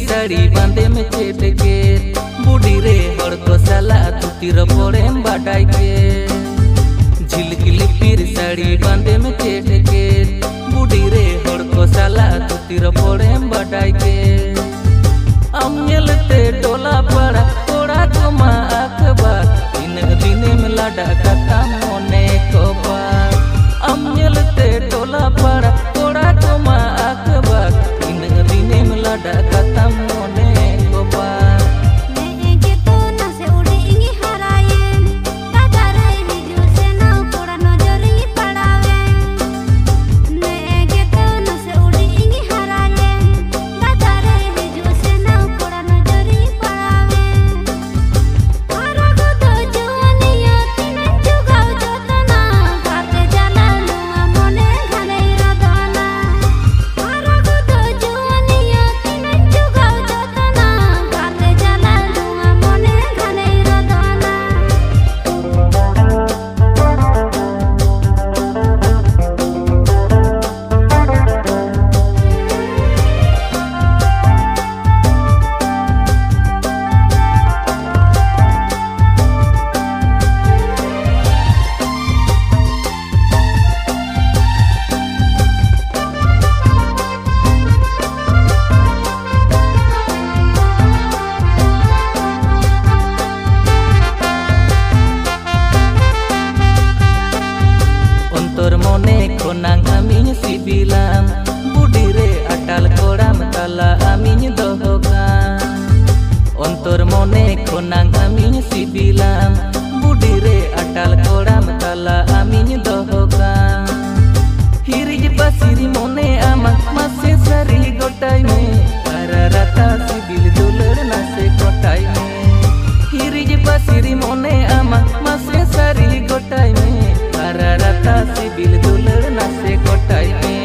साड़ी बांधे में चेट के बूढ़ी रे हर को साला तुतिर पड़े बाटाई के झिलकिली फिर साड़ी बांधे में चेट के बूढ़ी रे हर को साला तुतिर पड़े बाटाई के अमलते टोला पड़ा थोड़ा कमा अखबार इन दिन में लाडा कथा मोने को बार अमलते टोला पड़ा थोड़ा कमा अखबार इन दिन में लाडा कथा मोने को बार konang aminya sibilam budi re atal koram tala aminya dohokan ontor mone konang aminya sibilam budi re atal koram tala aminya dohokan hirij basiri mone ama mase sari gotai me ararata sibil dulur nase gotai me hirij basiri mone ama mase sari gotai me ararata sibil dulur nase gotai me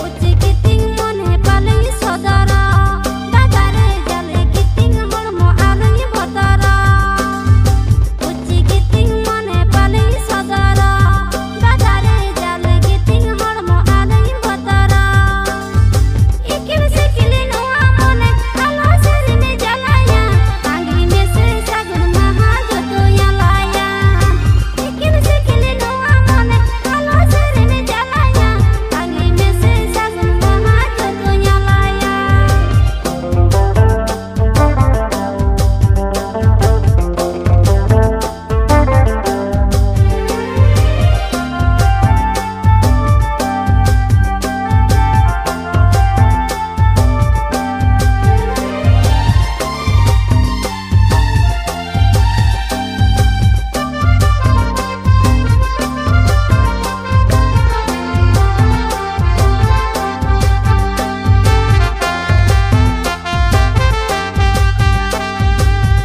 uci kiting mone palai sodara dadare jale kiting mormo alai bodara uci kiting mone palai sodara dadare jale kiting mormo alai bodara ikim sekili no amone ala serine jalaya angli mese sagun maha joto yalaya ikim sekili no amone ala serine jalaya angli mese sagun maha joto yalaya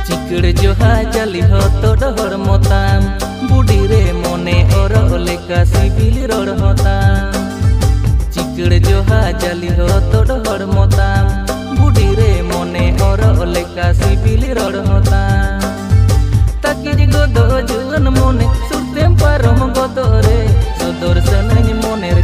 चिकड़ जोहा जली हो तो डहर मोताम बूढ़ी रे मोने और लेका CIBIL road होताम चिकड़ जोहा जली हो तो डहर मोताम बूढ़ी रे मोने और लेका सिबिल रोड होताम ताकिर गोदो जुन मोने सुरतेम पारम गोदो रे सदर सननि मोनेर